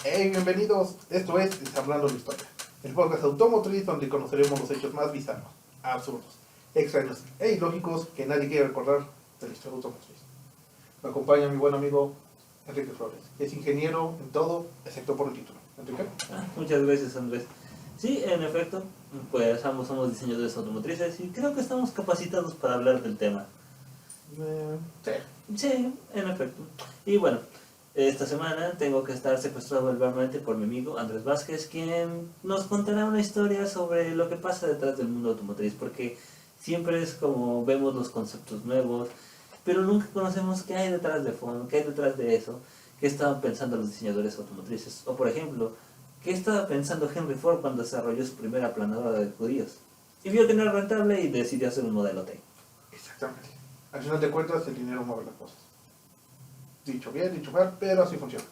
Hey, bienvenidos. Esto es Ensamblando la Historia, el podcast automotriz donde conoceremos los hechos más bizarros, absurdos, extraños e ilógicos que nadie quiere recordar de la historia automotriz. Me acompaña mi buen amigo Enrique Flores, que es ingeniero en todo, excepto por el título. Enrique. Muchas gracias, Andrés. Sí, en efecto, pues ambos somos diseñadores automotrices y creo que estamos capacitados para hablar del tema. Sí. Sí, en efecto. Y bueno, esta semana tengo que estar secuestrado verbalmente por mi amigo Andrés Vázquez, quien nos contará una historia sobre lo que pasa detrás del mundo automotriz, porque siempre es como vemos los conceptos nuevos, pero nunca conocemos qué hay detrás de fondo, qué hay detrás de eso, qué estaban pensando los diseñadores automotrices. O por ejemplo, qué estaba pensando Henry Ford cuando desarrolló su primera aplanadora de judíos. Y vio que no era rentable y decidió hacer un modelo T. Exactamente. Al final de cuentas, el dinero mueve las cosas. Dicho bien, dicho mal, pero así funciona.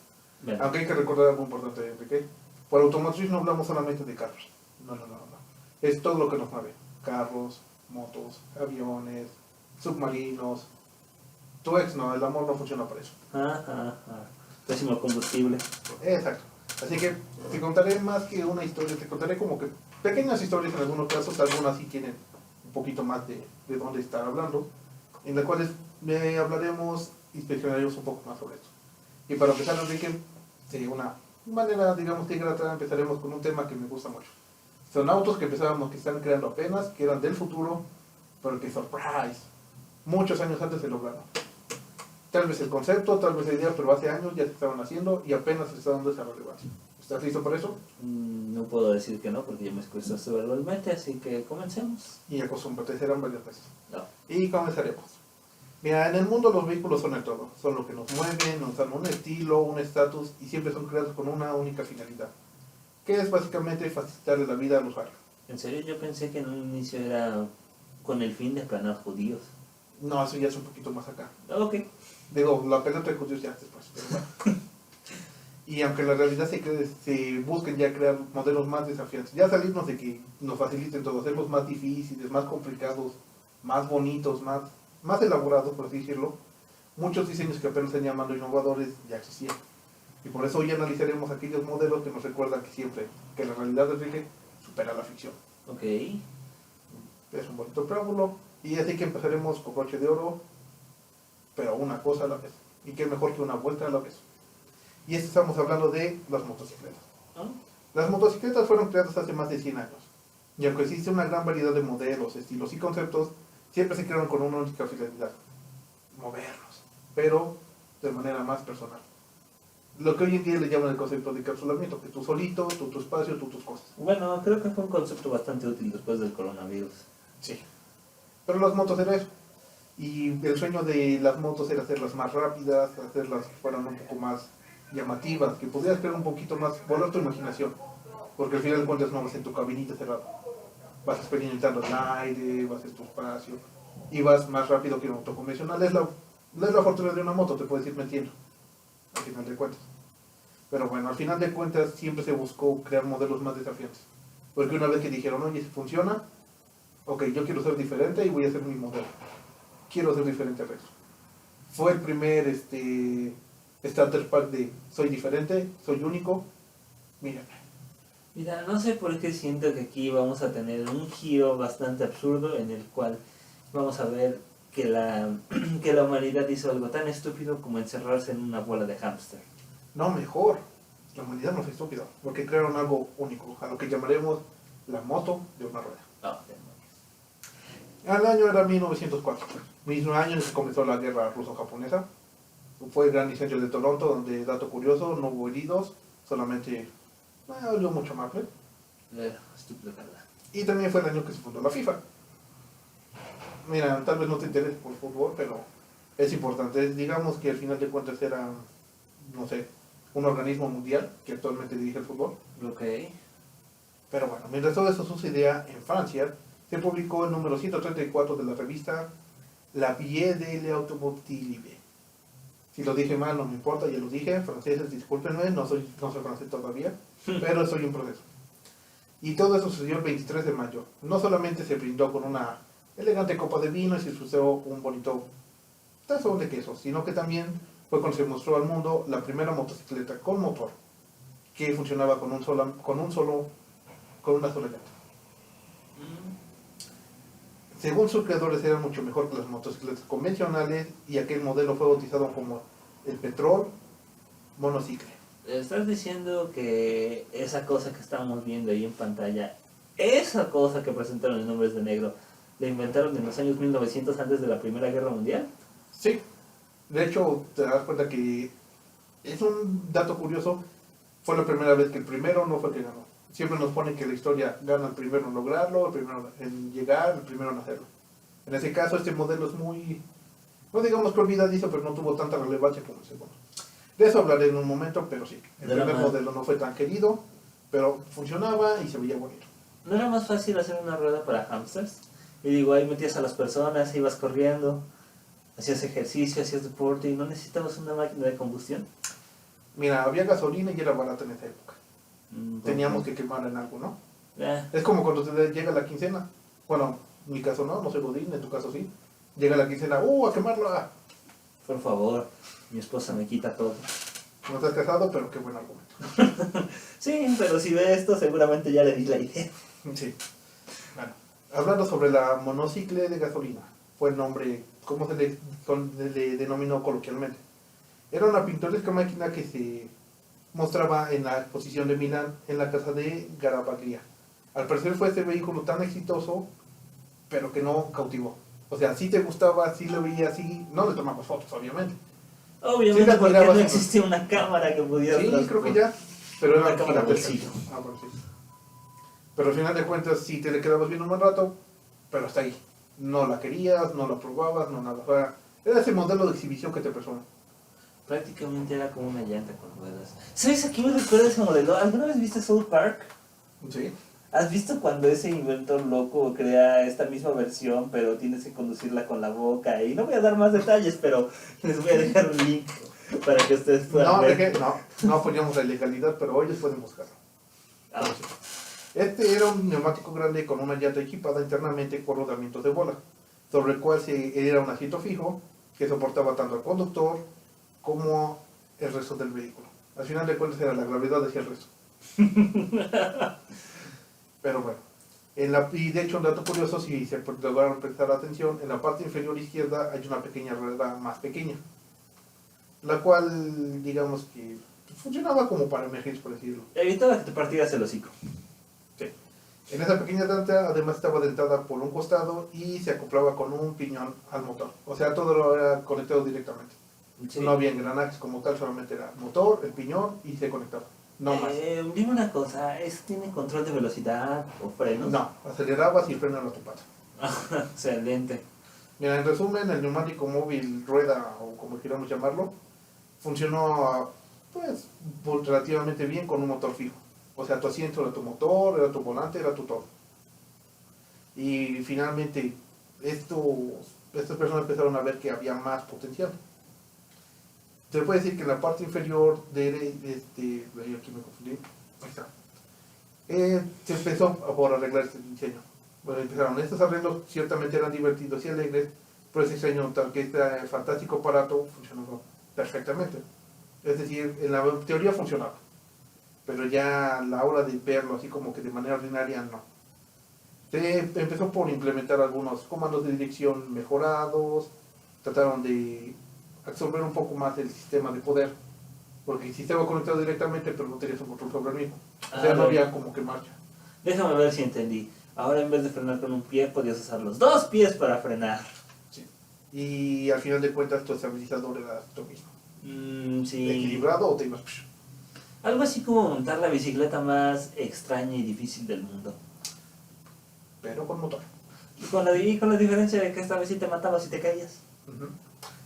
Bueno, Aunque hay que recordar algo importante, Enrique. Por automotriz no hablamos solamente de carros. No. Es todo lo que nos mueve. Carros, motos, aviones, submarinos. Tu ex no, el amor no funciona para eso. pésimo combustible. Exacto. Así que te contaré más que una historia, te contaré como que pequeñas historias en algunos casos, algunas sí tienen un poquito más de dónde estar hablando, en las cuales hablaremos, inspeccionaremos un poco más sobre esto. Y para empezar, Enrique, de una manera, digamos que grata, empezaremos con un tema que me gusta mucho. Son autos que empezábamos, que están creando apenas, que eran del futuro, pero que, surprise, muchos años antes se lograron. Tal vez el concepto, tal vez la idea, pero hace años ya se estaban haciendo y apenas se está dando esa relevancia. ¿Estás listo para eso? No puedo decir que no, porque yo me escuchaste verbalmente, así que comencemos. Y acostúmbrate, serán varias veces. No. Y comenzaremos. Mira, en el mundo los vehículos son el todo. Son lo que nos mueven, nos dan un estilo, un estatus y siempre son creados con una única finalidad, que es básicamente facilitarle la vida al usuario. En serio, yo pensé que en un inicio era con el fin de aplanar judíos. No, eso ya es un poquito más acá. Ok. Digo, la pena entre judíos ya después. Pero bueno. Y aunque en la realidad se busquen ya crear modelos más desafiantes, ya salirnos de que nos faciliten todo, hacerlos más difíciles, más complicados, más bonitos, más elaborados, por así decirlo, muchos diseños que apenas están llamando innovadores ya existían. Y por eso hoy analizaremos aquellos modelos que nos recuerdan que siempre, que la realidad del rige supera la ficción. Ok. Es un bonito preámbulo, y así que empezaremos con broche de oro, pero una cosa a la vez. Y qué mejor que una vuelta a la vez. Y estamos hablando de las motocicletas. ¿No? Las motocicletas fueron creadas hace más de 100 años. Y aunque existe una gran variedad de modelos, estilos y conceptos, siempre se crearon con una única finalidad: movernos, pero de manera más personal. Lo que hoy en día le llaman el concepto de encapsulamiento, que tú solito, tú tu espacio, tú tus cosas. Bueno, creo que fue un concepto bastante útil después del coronavirus. Sí. Pero las motos era eso. Y el sueño de las motos era hacerlas más rápidas, hacerlas que fueran un poco más llamativas, que pudieras crear un poquito más, volar tu imaginación. Porque al final de cuentas no vas en tu cabinita cerrada. Vas experimentando el aire, vas en tu espacio, y vas más rápido que un auto convencional. Es la fortuna de una moto, te puedes ir metiendo, al final de cuentas. Pero bueno, al final de cuentas siempre se buscó crear modelos más desafiantes. Porque una vez que dijeron, oye, si funciona, ok, yo quiero ser diferente y voy a hacer mi modelo. Quiero ser diferente al resto. Fue el primer starter pack de soy diferente, soy único, mírame. Mira, no sé por qué siento que aquí vamos a tener un giro bastante absurdo en el cual vamos a ver que que la humanidad hizo algo tan estúpido como encerrarse en una bola de hámster. No, mejor. La humanidad no fue estúpida, porque crearon algo único, a lo que llamaremos la moto de una rueda. No, demonios. El año era 1904, mismo año en que comenzó la guerra ruso-japonesa. Fue el gran incendio de Toronto, donde, dato curioso, no hubo heridos, solamente olió mucho maple. Estúpido, ¿verdad? Y también fue el año que se fundó la FIFA. Mira, tal vez no te interese por fútbol, pero es importante. Digamos que al final de cuentas era, no sé, un organismo mundial que actualmente dirige el fútbol. Ok. Pero bueno, mientras todo eso sucedía en Francia, se publicó el número 134 de la revista La Vie de l'Automobile. Si lo dije mal, no me importa, ya lo dije. Franceses, discúlpenme, no soy francés todavía, pero estoy en proceso. Y todo eso sucedió el 23 de mayo. No solamente se brindó con una elegante copa de vino y se usó un bonito tazón de queso, sino que también fue cuando se mostró al mundo la primera motocicleta con motor. que funcionaba con una sola llanta. Según sus creadores eran mucho mejor que las motocicletas convencionales y aquel modelo fue bautizado como el Petrol Monocicle. Estás diciendo que esa cosa que estamos viendo ahí en pantalla, esa cosa que presentaron en Hombres de Negro, la inventaron en los años 1900 antes de la Primera Guerra Mundial. Sí, de hecho te das cuenta que es un dato curioso, fue la primera vez que el primero no fue el que ganó. Siempre nos ponen que la historia gana el primero en lograrlo, el primero en llegar, el primero en hacerlo. En ese caso este modelo es muy, no digamos que olvidadizo, pero no tuvo tanta relevancia como el segundo. De eso hablaré en un momento, pero sí, el primer modelo no fue tan querido, pero funcionaba y se veía bonito. ¿No era más fácil hacer una rueda para hamsters? Y digo, ahí metías a las personas, ibas corriendo, hacías ejercicio, hacías deporte y no necesitabas una máquina de combustión. Mira, había gasolina y era barata en esa época. Teníamos que quemar en algo, ¿no? Es como cuando te llega la quincena. Bueno, en mi caso no soy godín, en tu caso sí. Llega la quincena, a quemarla. Por favor, mi esposa me quita todo. No estás casado, pero qué buen argumento. Sí, pero si ve esto, seguramente ya le di la idea. Sí. Bueno, hablando sobre la monocicle de gasolina, fue el nombre, ¿cómo se le denominó coloquialmente? Era una pintoresca máquina que se mostraba en la exposición de Milán en la casa de Garabaglia. Al parecer fue este vehículo tan exitoso, pero que no cautivó. O sea, si te gustaba, si lo veías, sí, no le tomabas fotos, obviamente. Obviamente, sí, porque no existía una cámara que pudiera... Sí, creo que ya, pero era una cámara bolsillo. Bueno, sí. Pero al final de cuentas, sí te le quedabas viendo un buen rato, pero hasta ahí. No la querías, no la probabas, no nada. O sea, era ese modelo de exhibición que te persona. Prácticamente era como una llanta con ruedas. ¿Sabes a qué me recuerda ese modelo? ¿Alguna vez viste South Park? Sí. ¿Has visto cuando ese inventor loco crea esta misma versión, pero tienes que conducirla con la boca? Y no voy a dar más detalles, pero les voy a dejar un link para que ustedes puedan ver. No apoyamos la ilegalidad, pero ellos pueden buscarlo. Ah. Este era un neumático grande con una llanta equipada internamente con rodamientos de bola, sobre el cual era un asiento fijo que soportaba tanto al conductor como el resto del vehículo. Al final de cuentas era la gravedad hacia el resto. Pero bueno, y de hecho un dato curioso, si se lograron prestar atención, en la parte inferior izquierda hay una pequeña rueda más pequeña, la cual digamos que funcionaba como para emergencias, por decirlo. Evitaba que te partieras el hocico. Sí. En esa pequeña llanta además estaba dentada por un costado y se acoplaba con un piñón al motor. O sea, todo lo era conectado directamente. Sí. No había engranajes como tal, solamente era motor, el piñón y se conectaba. No más. Dime una cosa, ¿tiene control de velocidad o frenos? No, acelerabas y frenas a tu paso. Excelente. Mira, en resumen, el neumático móvil rueda, o como queramos llamarlo, funcionó pues relativamente bien con un motor fijo. O sea, tu asiento era tu motor, era tu volante, era tu todo. Y finalmente, estas personas empezaron a ver que había más potencial. Se puede decir que en la parte inferior aquí me confundí, ahí está. Se empezó por arreglar este diseño. Bueno, empezaron estos arreglos, ciertamente eran divertidos y alegres, pero ese diseño tal que este fantástico aparato funcionó perfectamente. Es decir, en la teoría funcionaba, pero ya a la hora de verlo así como que de manera ordinaria no. Se empezó por implementar algunos comandos de dirección mejorados, trataron de absorber un poco más el sistema de poder, porque el sistema conectado directamente, pero no tenías un control sobre el mismo. O sea, no había como que marcha. Déjame ver si entendí. Ahora en vez de frenar con un pie, podías usar los dos pies para frenar. Sí. Y al final de cuentas tu estabilizador era tú mismo. Sí. Equilibrado o te ibas... Algo así como montar la bicicleta más extraña y difícil del mundo. Pero con motor. Y con la diferencia de que esta vez sí te matabas y te caías.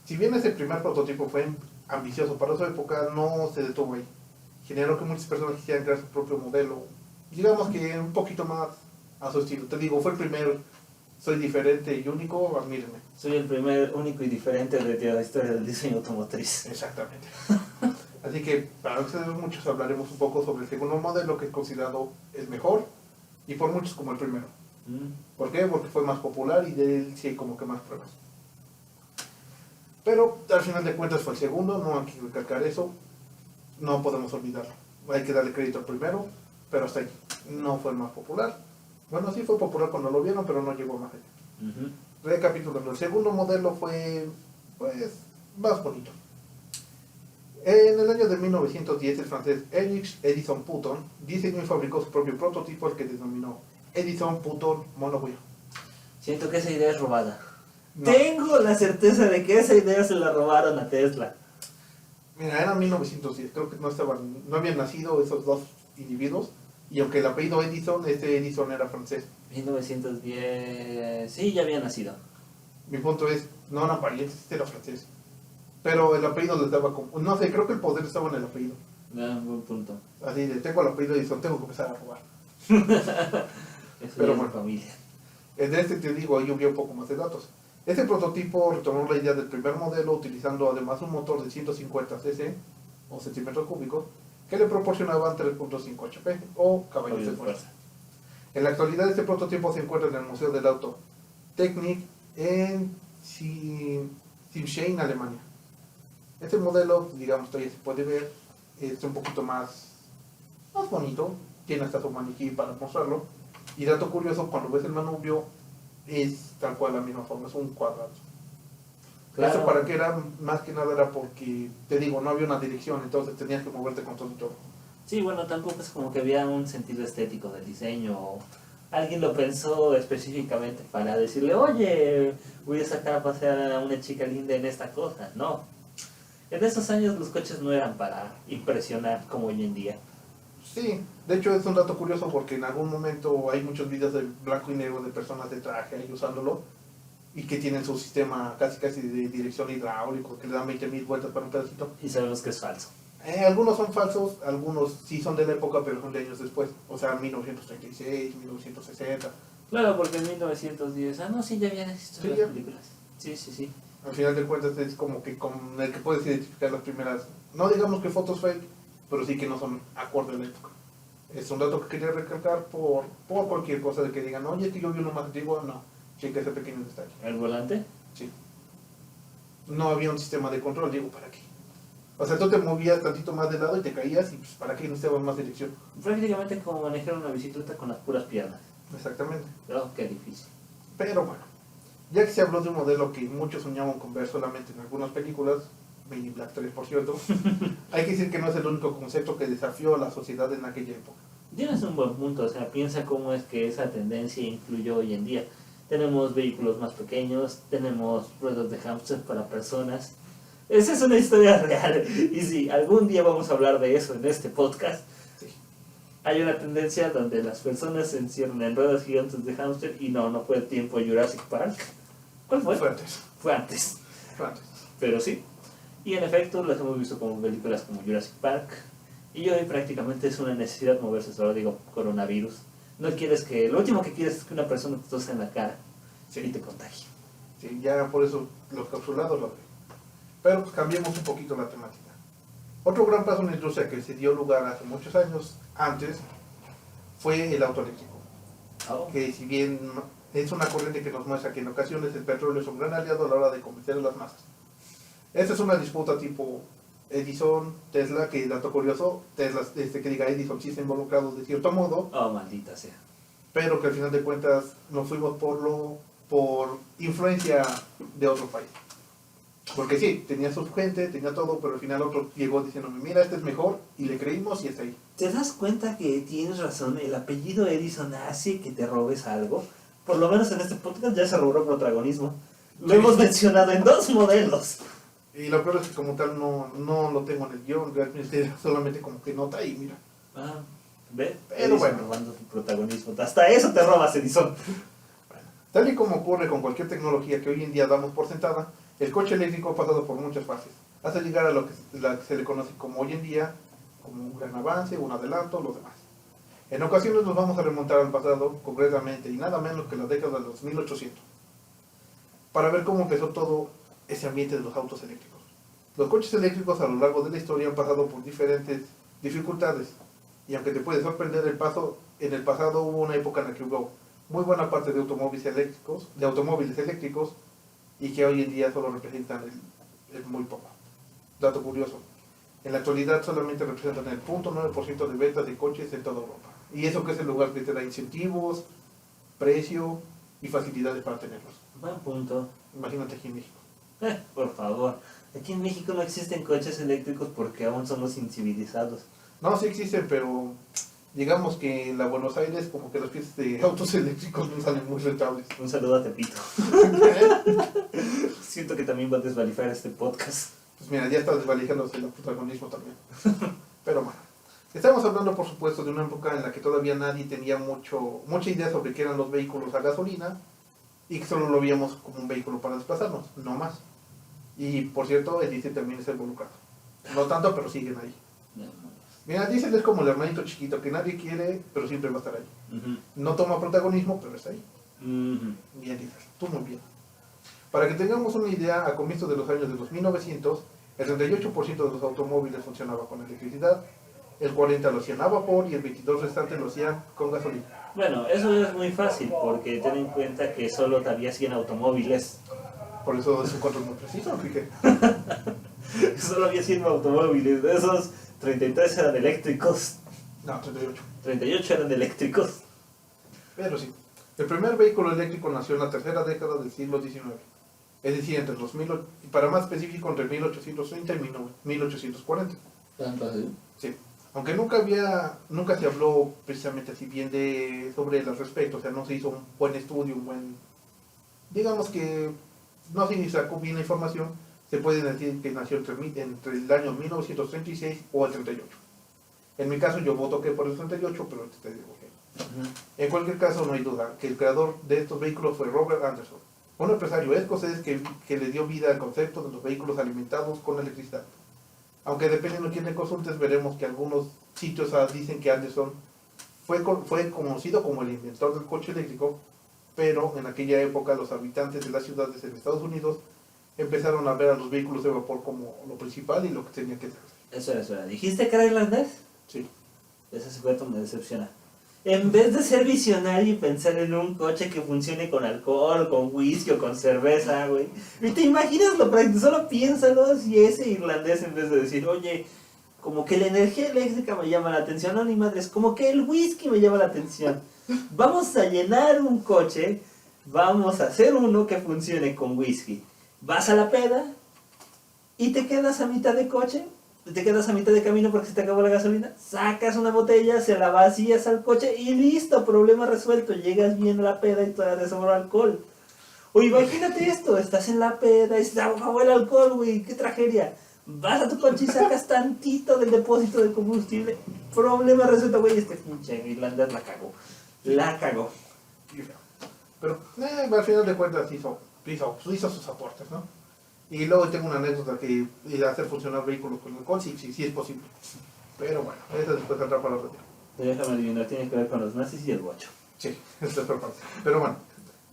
Si bien ese primer prototipo fue ambicioso para su época, no se detuvo ahí. Generó que muchas personas quisieran crear su propio modelo. Digamos que un poquito más a su estilo. Te digo, fue el primero, soy diferente y único, admírenme. Soy el primer, único y diferente de la historia del diseño automotriz. Exactamente. Así que, para ustedes muchos hablaremos un poco sobre el segundo modelo, que es considerado el mejor, y por muchos como el primero. ¿Por qué? Porque fue más popular y de él sí hay como que más pruebas. Pero al final de cuentas fue el segundo, no hay que recalcar eso, no podemos olvidarlo. hay que darle crédito al primero, pero hasta ahí. No fue el más popular. Bueno, sí fue popular cuando lo vieron, pero no llegó más allá. Ujú. Recapitulando, el segundo modelo fue, pues, más bonito. En el año de 1910, el francés Erich Edison Putton diseñó y fabricó su propio prototipo, el que denominó Edison Putton Monowheel. Siento que esa idea es robada. No, Tengo la certeza de que esa idea se la robaron a Tesla. mira, era 1910, creo que no habían nacido esos dos individuos, y aunque el apellido Edison, este Edison era francés. 1910... Sí, ya había nacido. Mi punto es, no eran parientes, este era francés. Pero el apellido les daba como, no sé, creo que el poder estaba en el apellido. Buen punto. Así de, tengo el apellido Edison, tengo que empezar a robar. Eso Pero ya es bueno. de familia. En este te digo, ahí hubo un poco más de datos. Este prototipo retomó la idea del primer modelo utilizando además un motor de 150 cc o centímetros cúbicos que le proporcionaban 3.5 HP o caballos de fuerza. En la actualidad este prototipo se encuentra en el Museo del Auto Technik en Sinsheim, Alemania. Este modelo, digamos, todavía se puede ver, es un poquito más bonito, tiene hasta su maniquí para mostrarlo. Y dato curioso, cuando ves el manubrio, es tal cual la misma forma, es un cuadrado. Claro. Eso para qué era, más que nada era porque, te digo, no había una dirección, entonces tenías que moverte con todo y todo. Sí, bueno, tampoco es como que había un sentido estético del diseño. O alguien lo pensó específicamente para decirle, oye, voy a sacar a pasear a una chica linda en esta cosa. No. En esos años los coches no eran para impresionar como hoy en día. Sí, de hecho es un dato curioso porque en algún momento hay muchos videos de blanco y negro de personas de traje ahí usándolo y que tienen su sistema casi de dirección hidráulico, que le dan 20.000 vueltas para un pedacito. Y sabemos que es falso. Algunos son falsos, algunos sí son de la época, pero son de años después, o sea, 1936, 1960. Claro, porque en 1910, no, sí, ya habían existido Sí, las ya. películas. Sí, sí, sí. Al final de cuentas es como que con el que puedes identificar las primeras, no digamos que fotos fake, pero sí que no son acorde a la época. Es un dato que quería recalcar por cualquier cosa de que digan, oye, es que yo vi uno más antiguo, no, checa ese pequeño detalle. ¿El volante? Sí. No había un sistema de control, digo, ¿para qué? O sea, tú te movías tantito más de lado y te caías y pues ¿para qué necesitabas más dirección? Prácticamente como manejar una bicicleta con las puras piernas. Exactamente. Oh, qué difícil. Pero bueno, ya que se habló de un modelo que muchos soñaban con ver solamente en algunas películas, Men in Black 3 por cierto, hay que decir que no es el único concepto que desafió a la sociedad en aquella época. Tienes un buen punto, o sea, piensa cómo es que esa tendencia influyó hoy en día. Tenemos vehículos más pequeños, tenemos ruedas de hámster para personas. Esa es una historia real. Y sí, algún día vamos a hablar de eso en este podcast. Sí. Hay una tendencia donde las personas se encierran en ruedas gigantes de hámster y no fue tiempo Jurassic Park. ¿Cuál fue? Fue antes. Fue antes. Fue antes. Pero sí. Y en efecto las hemos visto como películas como Jurassic Park. Y hoy prácticamente es una necesidad moverse, solo digo, coronavirus. No quieres que, lo último que quieres es que una persona te tose en la cara Sí. y te contagie. Sí, ya por eso los capsulados lo ven. Pero pues cambiemos un poquito la temática. Otro gran paso en la industria que se dio lugar hace muchos años antes fue el auto eléctrico. Oh. Que si bien es una corriente que nos muestra que en ocasiones el petróleo es un gran aliado a la hora de convencer a las masas. Esta es una disputa tipo Edison, Tesla, que dato curioso, Tesla, que diga Edison sí está involucrado de cierto modo, Oh, maldita sea. pero que al final de cuentas nos fuimos por influencia de otro país. Porque sí, tenía su gente, tenía todo, pero al final otro llegó diciéndome, mira, este es mejor, y le creímos y está ahí. ¿Te das cuenta que tienes razón? El apellido Edison hace que te robes algo. Por lo menos en este podcast ya se robó protagonismo. Lo hemos mencionado en 2 modelos. Y lo peor es que como tal no lo tengo en el guión, realmente solamente como que nota y mira. Ah, ¿ves? Pero Edison bueno. robando tu protagonismo. Hasta eso te robas, Edison. Tal y como ocurre con cualquier tecnología que hoy en día damos por sentada, el coche eléctrico ha pasado por muchas fases, hasta llegar a lo que se le conoce como hoy en día, como un gran avance, un adelanto, lo demás. En ocasiones nos vamos a remontar al pasado, concretamente, y nada menos que la década de los 1800, para ver cómo empezó todo ese ambiente de los autos eléctricos. Los coches eléctricos a lo largo de la historia han pasado por diferentes dificultades, y aunque te puede sorprender en el pasado hubo una época en la que hubo muy buena parte de automóviles eléctricos, y que hoy en día solo representan el muy poco. Dato curioso, En la actualidad solamente representan el 0.9% de ventas de coches en toda Europa. Y eso que es el lugar que te da incentivos, precio y facilidades para tenerlos. Buen punto. Imagínate aquí en México. Por favor. Aquí en México no existen coches eléctricos porque aún somos incivilizados. No, sí existen, pero digamos que en la Buenos Aires como que las piezas de autos eléctricos no salen muy rentables. Un saludo a Tepito. Siento que también va a desvalifar este podcast. Pues mira, ya está desvalijándose el protagonismo también. Pero bueno, estamos hablando por supuesto de una época en la que todavía nadie tenía mucha idea sobre qué eran los vehículos a gasolina y que solo lo veíamos como un vehículo para desplazarnos, no más. Y por cierto, el diésel también está involucrado. No tanto, pero siguen ahí. Mira, el diésel es como el hermanito chiquito que nadie quiere, pero siempre va a estar ahí. No toma protagonismo, pero está ahí. Bien, diésel, tú muy bien. Para que tengamos una idea, a comienzos de los años de los 1900, el 38% de los automóviles funcionaba con electricidad, el 40% lo hacían a vapor y el 22% restante lo hacían con gasolina. Bueno, eso es muy fácil porque ten en cuenta que solo había 100 automóviles. Por eso es un control muy preciso, Enrique. Solo había 100 automóviles, de esos 33 eran eléctricos, No, 38. 38 eran eléctricos. Pero sí, el primer vehículo eléctrico nació en la tercera década del siglo XIX. Es decir, entre los para más específico, entre 1830 y 1840. ¿Tanto así? Sí. Aunque nunca se habló precisamente así bien sobre el respecto, o sea, no se hizo un buen estudio, digamos que no se sacó bien la información, se puede decir que nació entre el año 1936 o el 38. En mi caso yo voto que por el 38, pero te digo que. En cualquier caso no hay duda que el creador de estos vehículos fue Robert Anderson, un empresario escocés que le dio vida al concepto de los vehículos alimentados con electricidad. Aunque dependiendo de quién le consultes, veremos que algunos sitios dicen que Anderson fue conocido como el inventor del coche eléctrico, pero en aquella época los habitantes de las ciudades en Estados Unidos empezaron a ver a los vehículos de vapor como lo principal y lo que tenía que ser. Espera. ¿Dijiste que era irlandés? Sí. Ese secreto me decepciona. En vez de ser visionario y pensar en un coche que funcione con alcohol, con whisky o con cerveza, güey. ¿Y te imaginas lo práctico? Solo piénsalo si ese irlandés, en vez de decir, oye, como que la energía eléctrica me llama la atención. No, ni madres, como que el whisky me llama la atención. Vamos a llenar un coche, vamos a hacer uno que funcione con whisky. Vas a la peda y te quedas a mitad de coche. Te quedas a mitad de camino porque se te acabó la gasolina, sacas una botella, se la vacías al coche y listo, problema resuelto, llegas bien a la peda y todavía te sobró alcohol. O imagínate esto, estás en la peda y se te acabó el alcohol, güey, qué tragedia. Vas a tu coche y sacas tantito del depósito de combustible, problema resuelto, güey, este pinche irlandés la cagó. Pero al final de cuentas hizo sus aportes, ¿no? Y luego tengo una anécdota que hacer funcionar vehículos con alcohol, sí es posible. Pero bueno, eso después saldrá para otro día. Déjame adivinar, tiene que ver con los nazis y el bocho. Sí, eso es otra parte. Pero bueno,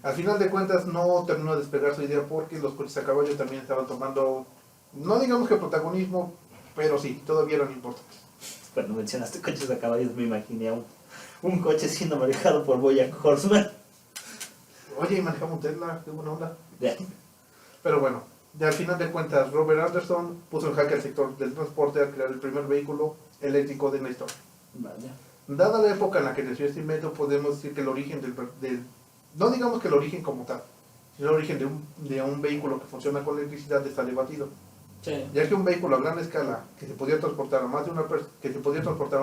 al final de cuentas no terminó de despegar su idea porque los coches a caballo también estaban tomando, no digamos que protagonismo, pero sí, todavía eran importantes. Cuando mencionaste coches a caballos me imaginé a un coche siendo manejado por Bojack Horseman. Oye, y manejamos Tesla, qué buena onda. Ya. Pero bueno. Y al final de cuentas, Robert Anderson puso en jaque al sector del transporte al crear el primer vehículo eléctrico de la historia. Vaya. Dada la época en la que nació este invento, podemos decir que el origen no digamos que el origen como tal, sino el origen de un vehículo que funciona con electricidad está debatido. Sí. Ya que un vehículo a gran escala que se podía transportar a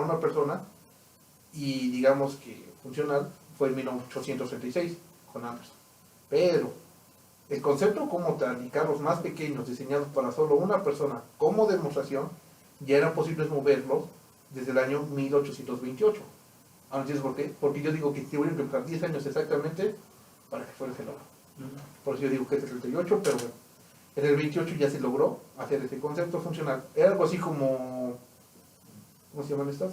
una persona y digamos que funcional fue en 1836 con Anderson. Pero el concepto como tal y carros más pequeños diseñados para solo una persona como demostración ya eran posibles moverlos desde el año 1828. ¿Ahora entiendes por qué? Porque yo digo que tuvieron que pasar 10 años exactamente para que fuera ese logro. Por eso yo digo que es el 38, pero bueno. En el 28 ya se logró hacer ese concepto funcional. Era algo así como... ¿Cómo se llaman estas?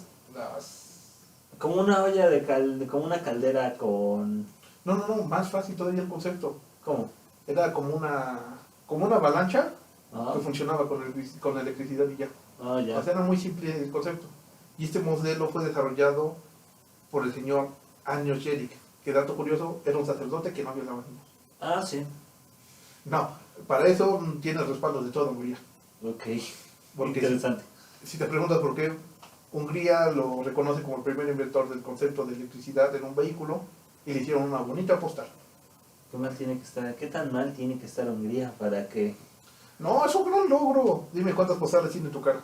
Como una olla como una caldera con... No, más fácil todavía el concepto. ¿Cómo? Era como una avalancha que Ah, funcionaba con electricidad y ya. ya. O sea, era muy simple el concepto. Y este modelo fue desarrollado por el señor Anios Jelic, que dato curioso, era un sacerdote que no violaba niños. Ah, sí. No, para eso tiene el respaldo de toda Hungría. Ok. Porque Interesante. Si te preguntas por qué, Hungría lo reconoce como el primer inventor del concepto de electricidad en un vehículo y le hicieron una bonita postal. ¿Qué tan mal tiene que estar Hungría para que... No, es un gran logro. Dime cuántas postales tiene tu cara.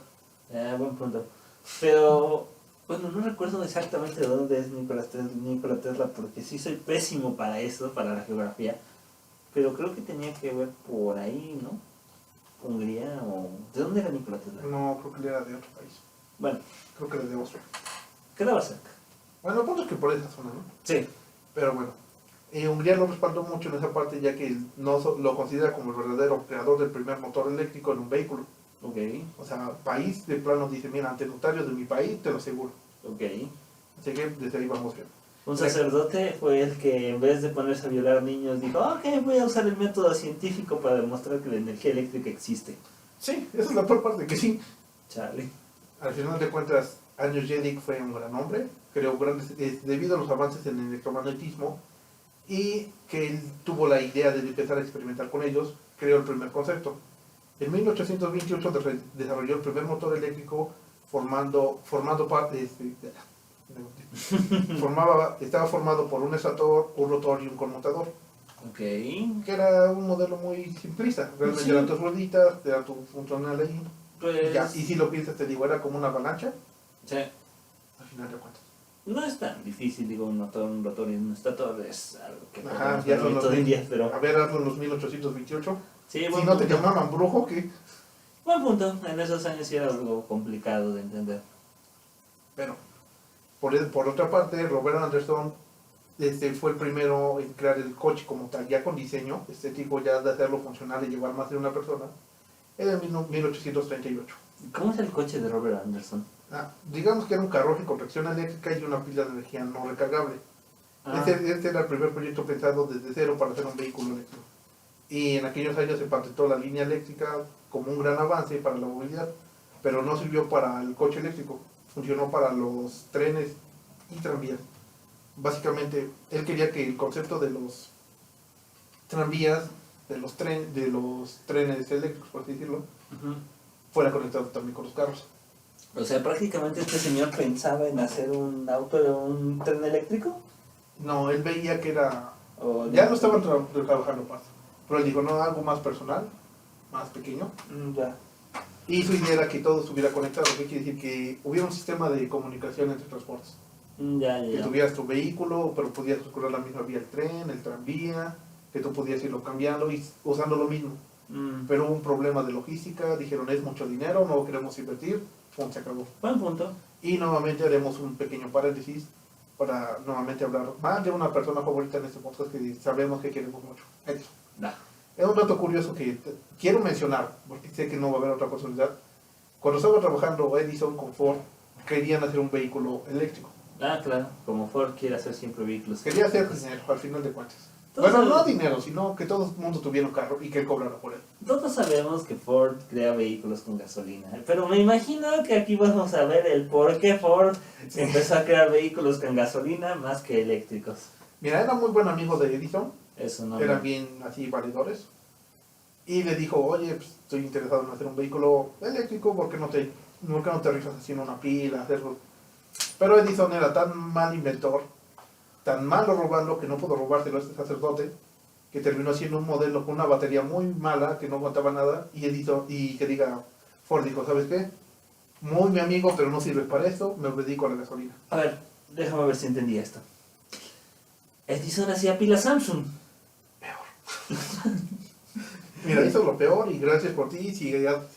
buen punto. Pero, bueno, no recuerdo exactamente de dónde es Nikola Tesla, porque sí soy pésimo para eso, para la geografía. Pero creo que tenía que ver por ahí, ¿no? Hungría o... ¿De dónde era Nikola Tesla? No, creo que él era de otro país. Bueno, Creo que era de Austria. quedaba cerca. Bueno, el punto es que por esa zona, ¿no? Sí. Pero bueno, Hungría lo respaldó mucho en esa parte ya que lo considera como el verdadero creador del primer motor eléctrico en un vehículo. Ok, O sea, país de plano dice, mira, ante notarios de mi país te lo aseguro. ok. Así que desde ahí vamos bien. Un sacerdote fue el que en vez de ponerse a violar niños dijo, ok, voy a usar el método científico para demostrar que la energía eléctrica existe. Sí, esa es la peor parte, que sí. Chale. Al final de cuentas, Anius Jedik fue un gran hombre, creó grandes, debido a los avances en el electromagnetismo y que él tuvo la idea de empezar a experimentar con ellos, creó el primer concepto. En 1828 desarrolló el primer motor eléctrico formando parte, estaba formado por un estator, un rotor y un conmutador, Ok. que era un modelo muy simplista. Realmente Sí. eran tus rueditas, era tu funcional ahí. Pues... Ya, y si lo piensas, te digo, era como una avalancha, Sí. al final de cuentas. No es tan difícil, digo, un rotor y un estator es algo que Ajá, podemos ya ver son hoy los todo el día, pero... A ver, hazlo en los 1828. Sí, Si buen no te punto. llamaban brujo, ¿qué? Buen punto, en esos años sí era algo complicado de entender. Bueno, por otra parte, Robert Anderson fue el primero en crear el coche como tal, ya con diseño estético, ya de hacerlo funcional y llevar más de una persona, en el 1838. ¿Cómo es el coche de Robert Anderson? Digamos que era un carruaje con tracción eléctrica y una pila de energía no recargable. Este era el primer proyecto pensado desde cero para hacer un vehículo eléctrico. Y en aquellos años se patentó la línea eléctrica como un gran avance para la movilidad, pero no sirvió para el coche eléctrico, funcionó para los trenes y tranvías. Básicamente, él quería que el concepto de los tranvías, de los trenes eléctricos, por así decirlo, Ujú. fuera conectado también con los carros. O sea, prácticamente este señor pensaba en hacer un auto, un tren eléctrico. No, él veía que era... O Ya no estaban trabajando más, pero él dijo, no, algo más personal, más pequeño. Ya. Y su idea era que todo estuviera conectado, que quiere decir que hubiera un sistema de comunicación entre transportes. Ya, Que ya. tuvieras tu vehículo, pero podías usar la misma vía el tren, el tranvía, que tú podías irlo cambiando y usando lo mismo. Pero hubo un problema de logística, dijeron es mucho dinero, no queremos invertir, pum, se acabó. Buen punto. Y nuevamente haremos un pequeño paréntesis para nuevamente hablar más de una persona favorita en este podcast que sabemos que queremos mucho. Edison. Da. Es un dato curioso que quiero mencionar, porque sé que no va a haber otra oportunidad. Cuando estaba trabajando Edison con Ford, querían hacer un vehículo eléctrico. Claro, como Ford quiere hacer siempre vehículos. Quería hacer dinero, al final de cuentas. Todos Bueno, no sabemos- dinero, sino que todo el mundo tuviera un carro y que él cobrara por él. Todos sabemos que Ford crea vehículos con gasolina, pero me imagino que aquí vamos a ver el por qué Ford empezó a crear vehículos con gasolina más que eléctricos. Mira, era muy buen amigo de Edison, Eso no. eran bien así valedores. Y le dijo, oye, pues, estoy interesado en hacer un vehículo eléctrico, ¿por qué no te rifas haciendo una pila, hacerlo? Pero Edison era tan mal inventor, tan malo robando, que no pudo robárselo a este sacerdote, que terminó haciendo un modelo con una batería muy mala, que no aguantaba nada, y que diga, Ford dijo, ¿sabes qué? Muy mi amigo, pero no sirve para esto, me dedico a la gasolina. A ver, déjame ver si entendí esto. Edison hacía pilas Samsung. Mira, hizo lo peor y gracias por ti. Si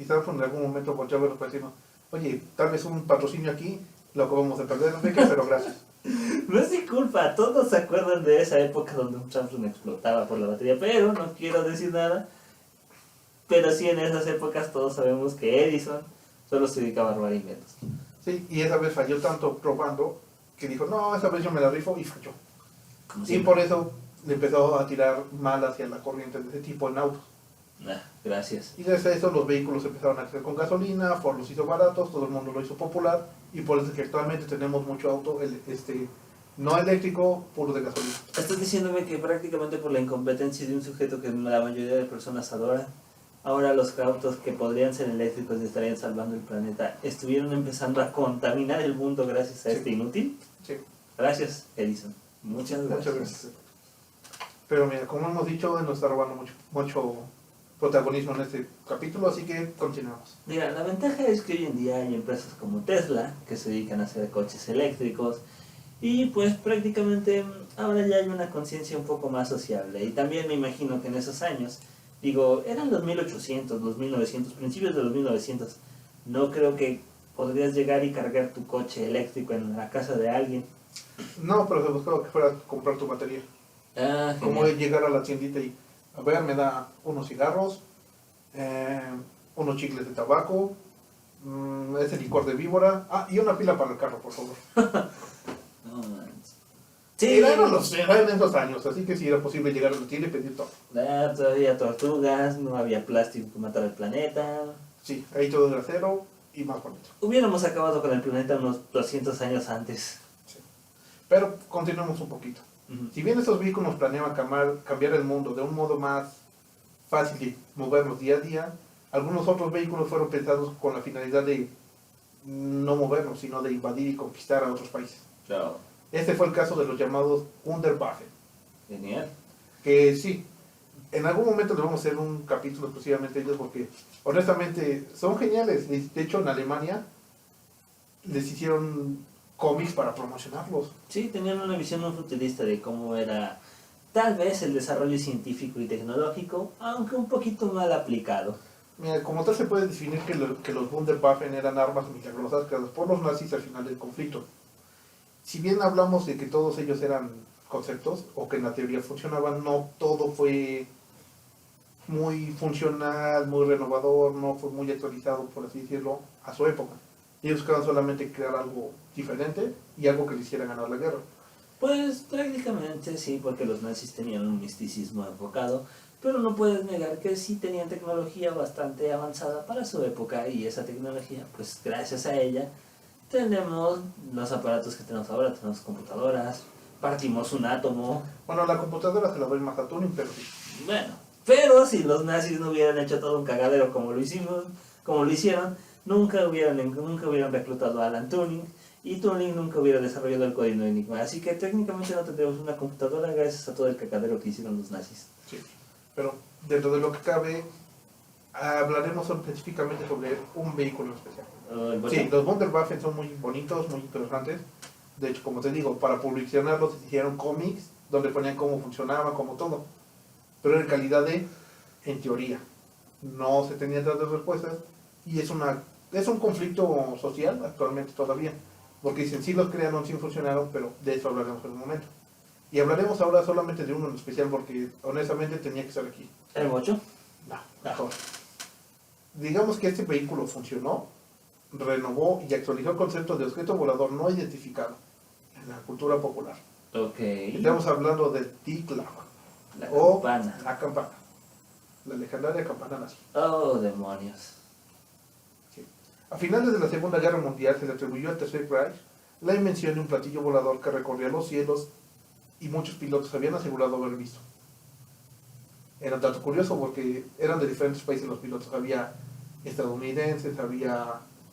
Samsung en algún momento volteó a ver los vecinos, oye, tal vez un patrocinio aquí, lo acabamos de perder, no sé qué, pero gracias. No es mi culpa, todos se acuerdan de esa época donde un Samsung explotaba por la batería, pero no quiero decir nada. Pero sí, en esas épocas todos sabemos que Edison solo se dedicaba a robar inventos. Sí, y esa vez falló tanto probando que dijo, no, esa vez yo me la rifo y falló. Como Y siempre. por eso le empezó a tirar mal hacia la corriente de ese tipo en autos. Gracias. Y desde eso los vehículos empezaron a hacer con gasolina, Ford los hizo baratos, todo el mundo lo hizo popular y por eso es que actualmente tenemos mucho auto no eléctrico, puro de gasolina. Estás diciéndome que prácticamente por la incompetencia de un sujeto que la mayoría de personas adoran, ahora los autos que podrían ser eléctricos y estarían salvando el planeta estuvieron empezando a contaminar el mundo gracias a Sí. este inútil. Sí, Gracias, Edison. Muchas gracias. muchas gracias. Pero mira, como hemos dicho, nos está robando mucho protagonismo en este capítulo, así que continuamos. Mira, la ventaja es que hoy en día hay empresas como Tesla que se dedican a hacer coches eléctricos y pues prácticamente ahora ya hay una conciencia un poco más sociable. Y también me imagino que en esos años, digo, eran los 1800, los 1900, principios de los 1900, no creo que podrías llegar y cargar tu coche eléctrico en la casa de alguien. No, pero se buscaba que fuera a comprar tu batería. Ah, Como genial. llegar a la tiendita y, a ver, me da unos cigarros, unos chicles de tabaco, ese licor de víbora, y una pila para el carro, por favor. No manches. Eran esos años, así que sí era posible llegar a la tienda y pedir todo. Todavía tortugas, no había plástico que matara el planeta. Sí, ahí todo era cero y más bonito. Hubiéramos acabado con el planeta unos 200 años antes. Sí. Pero continuemos un poquito. Ujú. Si bien estos vehículos planeaban cambiar el mundo de un modo más fácil de movernos día a día, algunos otros vehículos fueron pensados con la finalidad de no movernos, sino de invadir y conquistar a otros países. Chao. Este fue el caso de los llamados Wunderwaffen, Genial. que sí, en algún momento les vamos a hacer un capítulo exclusivamente de ellos porque honestamente son geniales. De hecho, en Alemania les hicieron cómics para promocionarlos. Sí, tenían una visión muy futurista de cómo era tal vez el desarrollo científico y tecnológico, aunque un poquito mal aplicado. Mira, como tal se puede definir que los Wunderwaffen eran armas milagrosas creadas por los nazis al final del conflicto. Si bien hablamos de que todos ellos eran conceptos o que en la teoría funcionaban, no todo fue muy funcional, muy renovador, no fue muy actualizado, por así decirlo, a su época. Ellos buscaban solamente crear algo diferente y algo que le hiciera ganar la guerra. Pues prácticamente sí, porque los nazis tenían un misticismo enfocado, pero no puedes negar que sí tenían tecnología bastante avanzada para su época y esa tecnología, pues gracias a ella, tenemos los aparatos que tenemos ahora, tenemos computadoras, partimos un átomo, Bueno, la computadora se la doy más a Turing, pero sí. bueno, pero si los nazis no hubieran hecho todo un cagadero como lo hicimos, como lo hicieron, nunca hubieran reclutado a Alan Turing y Turing nunca hubiera desarrollado el código Enigma. Así que técnicamente no tendríamos una computadora gracias a todo el cagadero que hicieron los nazis. Sí. Pero dentro de lo que cabe, hablaremos específicamente sobre un vehículo en especial. El Sí, botón. los Wunderwaffen son muy bonitos, muy interesantes. De hecho, como te digo, para publicarlos hicieron cómics donde ponían cómo funcionaba, como todo. Pero en calidad en teoría. No se tenían tantas respuestas y es un conflicto social actualmente todavía. Porque dicen, sí los crearon, sí funcionaron, pero de eso hablaremos en un momento. Y hablaremos ahora solamente de uno en especial porque honestamente tenía que estar aquí. ¿El bocho? No, mejor. Digamos que este vehículo funcionó, renovó y actualizó el concepto de objeto volador no identificado en la cultura popular. Ok. Estamos hablando del T-Cloud La o campana. la campana, la legendaria campana nazi. Oh, demonios. Sí. A finales de la Segunda Guerra Mundial se le atribuyó al Tercer Reich la invención de un platillo volador que recorría los cielos y muchos pilotos habían asegurado haber visto. Era un dato curioso porque eran de diferentes países los pilotos. Había estadounidenses, había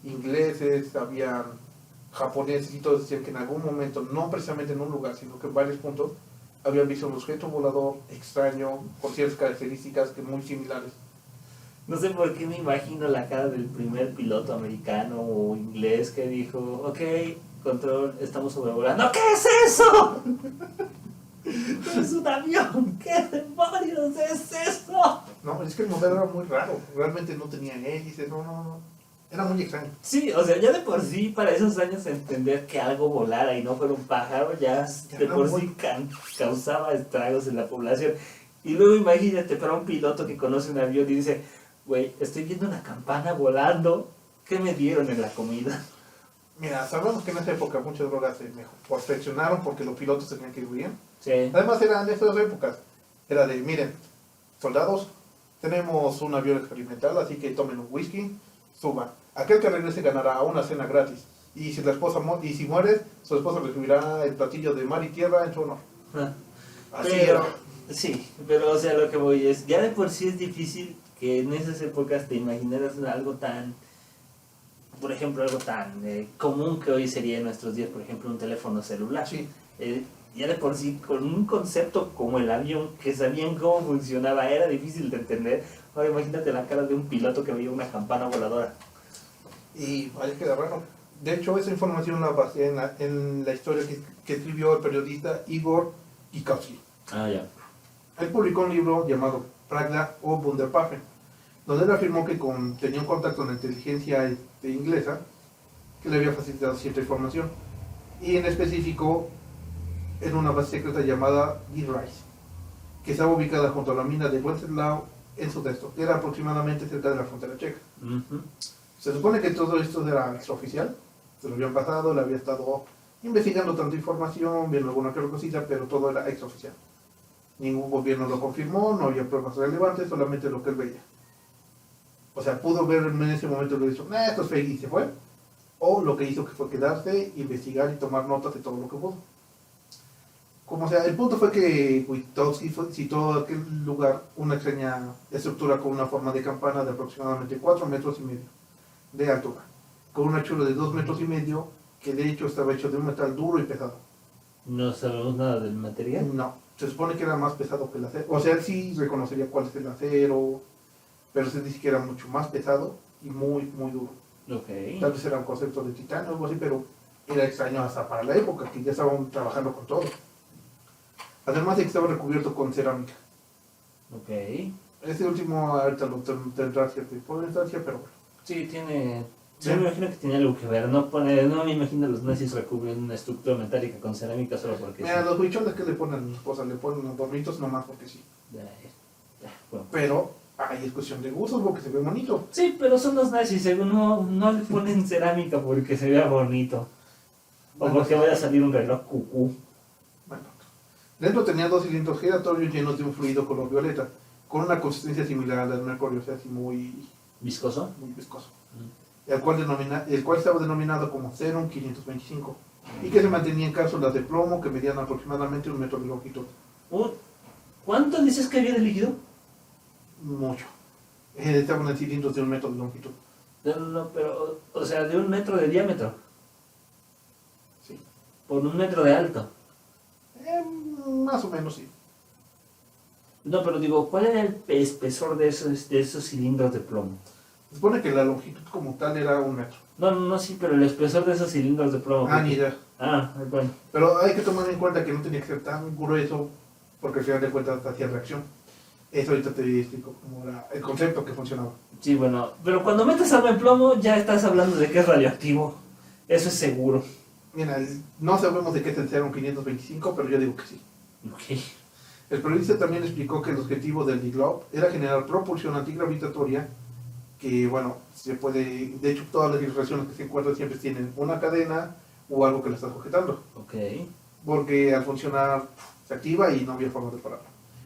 ingleses, había japoneses y todos decían que en algún momento, no precisamente en un lugar, sino que en varios puntos, habían visto un objeto volador extraño con ciertas características que muy similares. No sé por qué me imagino la cara del primer piloto americano o inglés que dijo, ok, control, estamos sobrevolando. ¿Qué es eso? No es un avión. ¿Qué demonios es eso? No, es que el modelo era muy raro. Realmente no tenía hélices, no. Era muy extraño. Sí, o sea, ya de por sí, para esos años entender que algo volara y no fuera un pájaro, ya de era por muy- sí causaba estragos en la población. Y luego imagínate para un piloto que conoce un avión y dice, güey, estoy viendo una campana volando, ¿qué me dieron en la comida? Mira, sabemos que en esa época muchas drogas se perfeccionaron porque los pilotos tenían que ir bien. Sí. Además eran de esas épocas. Era de, miren, soldados, tenemos un avión experimental, así que tomen un whisky, suban. Aquel que regrese ganará una cena gratis. Y si la esposa y si mueres, su esposa recibirá el platillo de mar y tierra en su honor. Así Pero, era. sí, pero o sea, lo que voy es, ya de por sí es difícil que en esas épocas te imaginaras algo tan, por ejemplo, algo tan común que hoy sería en nuestros días, por ejemplo, un teléfono celular. Sí. Ya de por sí, con un concepto como el avión, que sabían cómo funcionaba, era difícil de entender. Ahora imagínate la cara de un piloto que veía una campana voladora. Y vaya que raro. De hecho, esa información la basé en la historia que escribió el periodista Igor Kikowski. Ah, ya. Él publicó un libro llamado Pragda o Wunderwaffe, donde él afirmó que tenía un contacto con la inteligencia inglesa que le había facilitado cierta información. Y en específico, en una base secreta llamada Rice, que estaba ubicada junto a la mina de Wenceslao en Sudesto, que era aproximadamente cerca de la frontera checa. Se supone que todo esto era extraoficial, se lo habían pasado, le había estado investigando tanta información, viendo alguna que otra cosita, pero todo era extraoficial. Ningún gobierno lo confirmó, no había pruebas relevantes, solamente lo que él veía. O sea, pudo ver en ese momento que dijo, esto es fake y se fue, o lo que hizo que fue quedarse, investigar y tomar notas de todo lo que pudo. Como sea, el punto fue que Witowski citó a aquel lugar una extraña estructura con una forma de campana de aproximadamente 4,5 metros de altura, con una anchura de 2,5 metros, que de hecho estaba hecho de un metal duro y pesado. ¿No sabemos nada del material? No, se supone que era más pesado que el acero. O sea, él sí reconocería cuál es el acero, pero se dice que era mucho más pesado y muy, muy duro. Ok. Tal vez era un concepto de titanio o algo así, pero era extraño hasta para la época, que ya estaban trabajando con todo. Además de que estaba recubierto con cerámica. Ok. Este último ahorita lo tendrá cierta importancia, pero bueno. Sí, tiene... Yo me imagino que tiene algo que ver. No me imagino a los nazis recubren una estructura metálica con cerámica solo porque Mira, sí. los huicholes que le ponen cosas, le ponen adornitos nomás porque sí. Bueno. Pero ahí es cuestión de gustos porque se ve bonito. Sí, pero son los nazis, según no le ponen cerámica porque se vea bonito. O Bueno, porque vaya a salir un reloj cucú. Bueno, dentro tenía 2 cilindros giratorios llenos de un fluido color violeta, con una consistencia similar al del mercurio, o sea, así muy ¿Viscoso? viscoso. El cual estaba denominado como Serum 525 y que se mantenía en cápsulas de plomo que medían aproximadamente 1 metro de longitud. ¿Cuánto dices que había de líquido? Mucho. Estaban en cilindros de 1 metro de longitud. No, pero, o sea, de 1 metro de diámetro. Sí. Por 1 metro de alto. Más o menos sí. No, pero digo, ¿cuál era el espesor de esos cilindros de plomo? Se supone que la longitud como tal era 1 metro. No, sí, pero el espesor de esos cilindros de plomo. Ni idea. Bueno. Pero hay que tomar en cuenta que no tenía que ser tan grueso porque al final de cuentas hacía reacción. Eso ahorita te explico cómo era el concepto que funcionaba. Sí, bueno, pero cuando metes algo en plomo ya estás hablando de que es radioactivo. Eso es seguro. Mira, no sabemos de qué es el Serum 525, pero yo digo que sí. Ok. El periodista también explicó que el objetivo del D-Globe era generar propulsión antigravitatoria, que bueno, se puede, de hecho todas las vibraciones que se encuentran siempre tienen una cadena o algo que le está sujetando, Ok. porque al funcionar se activa y no había forma de pararlo.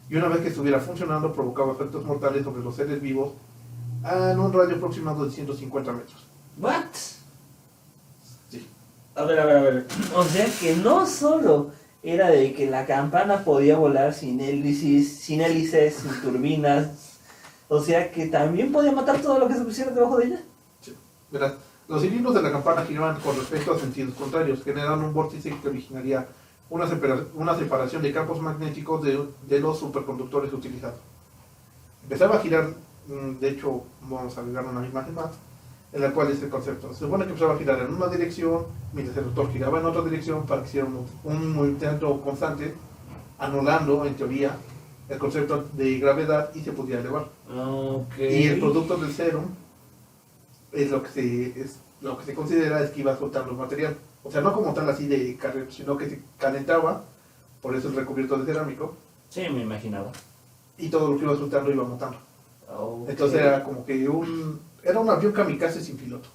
Y una vez que estuviera funcionando provocaba efectos mortales sobre los seres vivos en un radio aproximado de 150 metros. ¿What? Sí. A ver. O sea que no solo era de que la campana podía volar sin hélices, sin turbinas. O sea que también podía matar todo lo que se pusiera debajo de ella. Sí. Verás, los cilindros de la campana giraban con respecto a sentidos contrarios, generando un vórtice que originaría una separación de campos magnéticos de los superconductores utilizados. Empezaba a girar, de hecho, vamos a agregar una imagen más, en la cual es el concepto. Se supone que empezaba a girar en una dirección, mientras el rotor giraba en otra dirección para que hiciera un movimiento constante, anulando, en teoría, el concepto de gravedad y se podía elevar. Okay. Y el producto del serum es lo que se considera es que iba soltando el material. O sea, no como tal así de carrera, sino que se calentaba, por eso el recubierto de cerámico, Sí, me imaginaba. y todo lo que iba soltando iba matando. Okay. Entonces era como que era un avión kamikaze sin piloto.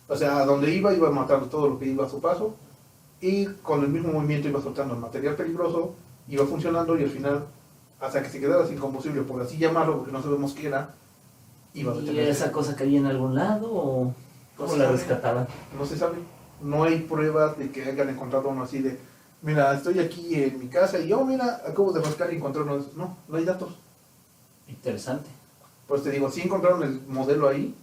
O sea, a donde iba matando todo lo que iba a su paso, y con el mismo movimiento iba soltando el material peligroso, iba funcionando y al final, hasta que se quedara sin combustible, por así llamarlo, porque no sabemos qué era, iba a ¿Y detenerse. esa cosa caía en algún lado o cómo la rescataban? No se sabe. No hay pruebas de que hayan encontrado uno así de, mira, estoy aquí en mi casa y yo, mira, acabo de rascar y encontré uno de esos. No hay datos. Interesante. Pues te digo, sí encontraron el modelo ahí,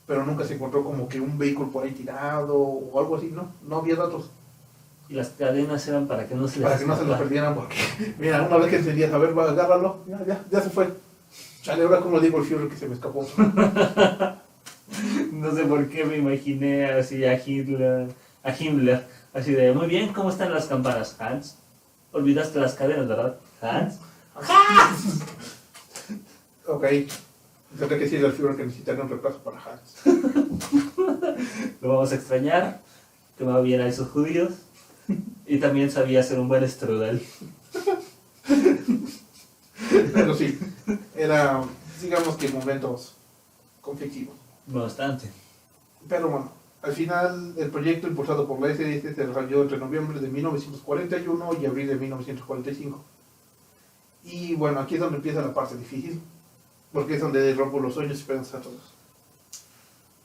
pero nunca se encontró como que un vehículo por ahí tirado o algo así, ¿no? No había datos Y las cadenas eran para que no se les para que no se los escapara. perdieran porque, mira, una vez que encendías, a ver, va, agárralo, ya se fue. Chale, ahora como digo el Führer que se me escapó. No sé por qué me imaginé así a Himmler, así de, muy bien, ¿cómo están las campanas, Hans? Olvidaste las cadenas, ¿verdad, Hans? Ok, tendré que decirle al Führer que necesitaría un reemplazo para Hans. Lo vamos a extrañar, que va bien a esos judíos, y también sabía hacer un buen strudel. Pero sí, era, digamos que momentos conflictivos. Bastante. Pero bueno, al final el proyecto impulsado por la SDS se desarrolló entre noviembre de 1941 y abril de 1945. Y bueno, aquí es donde empieza la parte difícil, porque es donde rompo los sueños y esperanzas a todos.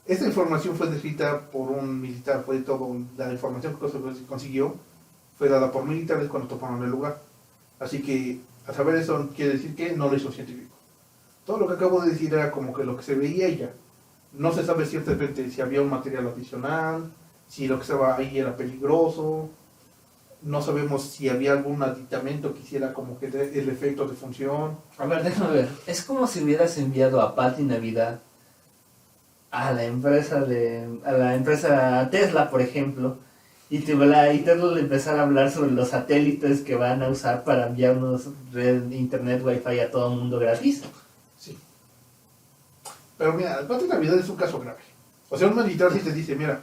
Esta información fue descrita por un militar, fue todo, la información que se consiguió fue dada por militares cuando tomaron el lugar. Así que, a saber eso, quiere decir que no lo hizo un científico. Todo lo que acabo de decir era como que lo que se veía y ya. No se sabe ciertamente si había un material adicional, si lo que estaba ahí era peligroso. No sabemos si había algún aditamento que hiciera como que el efecto de función. A ver, déjame ver. Es como si hubieras enviado a Patti Navidad a la empresa Tesla, por ejemplo, y Tesla le empezara a hablar sobre los satélites que van a usar para enviarnos red internet wifi a todo el mundo gratis. Sí. Pero mira, el Patti Navidad es un caso grave. O sea, un militar sí te dice, mira,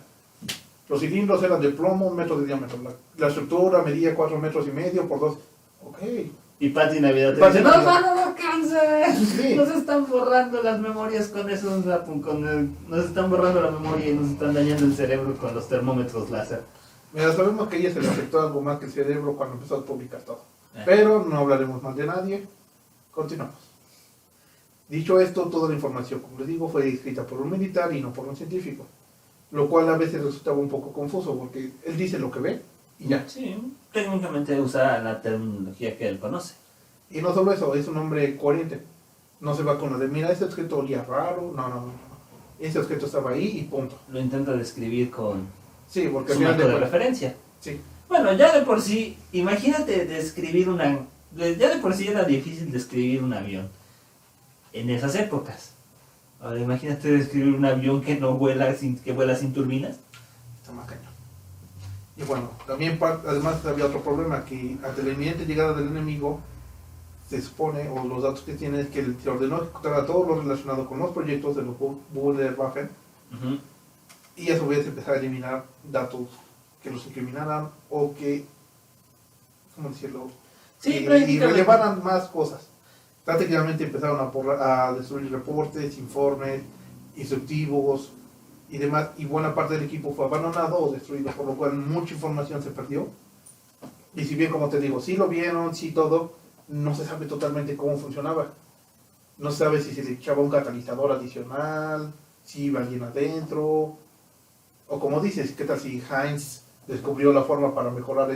los cilindros eran de plomo, 1 metro de diámetro. La estructura medía 4 metros y medio por 2. Ok. Y Patti Navidad te Patti dice, Navidad. ¡nos van a dar cáncer! Sí. Nos están borrando las memorias con eso, nos están borrando la memoria y nos están dañando el cerebro con los termómetros láser. Mira, sabemos que a ella se le afectó algo más que el cerebro cuando empezó a publicar todo. Pero no hablaremos más de nadie. Continuamos. Dicho esto, toda la información, como les digo, fue escrita por un militar y no por un científico. Lo cual a veces resultaba un poco confuso porque él dice lo que ve y ya. Sí, técnicamente usa la terminología que él conoce. Y no solo eso, es un hombre coherente. No se va con lo de, mira, ese objeto olía raro. No. Ese objeto estaba ahí y punto. Lo intenta describir con Sí, porque al su final marco de de cuentas. referencia. Sí. Bueno, ya de por sí, imagínate describir ya de por sí era difícil describir un avión en esas épocas. Ahora imagínate describir un avión que no vuela que vuela sin turbinas. Está más cañón. Y bueno, también además había otro problema, que ante la inminente llegada del enemigo, se supone, o los datos que tiene, es que se ordenó ejecutar a todo lo relacionado con los proyectos de los Wunderwaffen, y a su vez empezar a eliminar datos que los incriminaran o que, ¿cómo decirlo? Sí, y prácticamente. relevaran más cosas. Prácticamente empezaron a destruir reportes, informes, instructivos y demás, y buena parte del equipo fue abandonado o destruido, por lo cual mucha información se perdió. Y si bien, como te digo, sí lo vieron, sí todo, no se sabe totalmente cómo funcionaba. No se sabe si se le echaba un catalizador adicional, si iba alguien adentro, o como dices, ¿qué tal si Heinz descubrió la forma para mejorar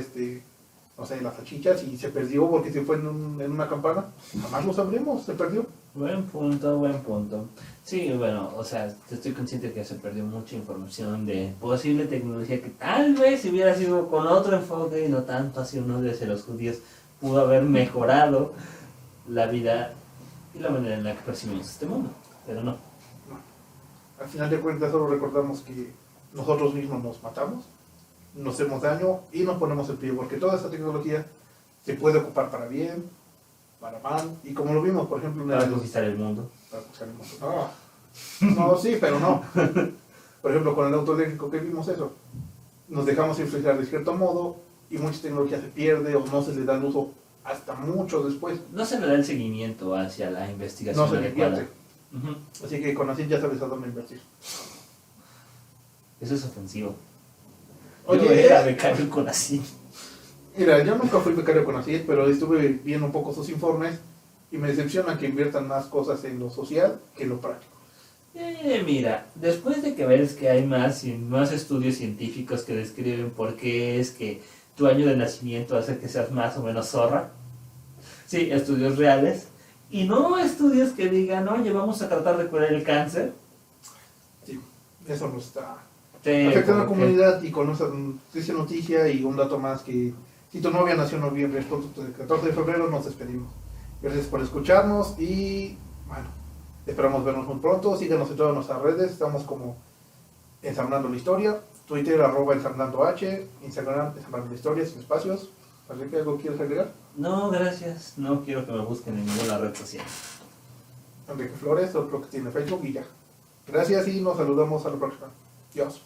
no sé, las salchichas y se perdió porque se fue en una campana? Jamás lo sabremos, se perdió. Buen punto, buen punto. Sí, bueno, o sea, estoy consciente que se perdió mucha información de posible tecnología que tal vez si hubiera sido con otro enfoque y no tanto hacia uno de los judíos, pudo haber mejorado la vida y la manera en la que percibimos este mundo, pero no. Al final de cuentas solo recordamos que nosotros mismos nos matamos, nos hacemos daño y nos ponemos el pie, porque toda esta tecnología se puede ocupar para bien, para mal, y como lo vimos, por ejemplo, Para conquistar el mundo. para conquistar el mundo. No, sí, pero no. Por ejemplo, con el auto eléctrico que vimos eso, nos dejamos influenciar de cierto modo y mucha tecnología se pierde o no se le da el uso hasta mucho después. No se le da el seguimiento hacia la investigación No se le adecuada. invierte. Ujú. Así que con así ya sabes a dónde invertir. Eso es ofensivo. Oye, Yo era becario con así. Mira, yo nunca fui becario con ACID, pero estuve viendo un poco sus informes y me decepciona que inviertan más cosas en lo social que en lo práctico. Mira, después de que ves que hay más estudios científicos que describen por qué es que tu año de nacimiento hace que seas más o menos zorra, sí, estudios reales, Y no estudios que digan, oye, vamos a tratar de curar el cáncer. Sí, eso no está Sí, afectando a la como que- comunidad. Y con esa triste noticia y un dato más, que si tu novia nació en noviembre, el 14 de febrero, nos despedimos. Gracias por escucharnos y bueno, esperamos vernos muy pronto. Síganos en todas nuestras redes, estamos como Ensamblando la Historia, Twitter @ensamblandoh, Instagram Ensamblando la Historia, sin espacios. Enrique, ¿algo quieres agregar? No, gracias. No quiero que me busquen en ninguna red social. Enrique Flores, otro que tiene Facebook y ya. Gracias y nos saludamos a la próxima. Dios.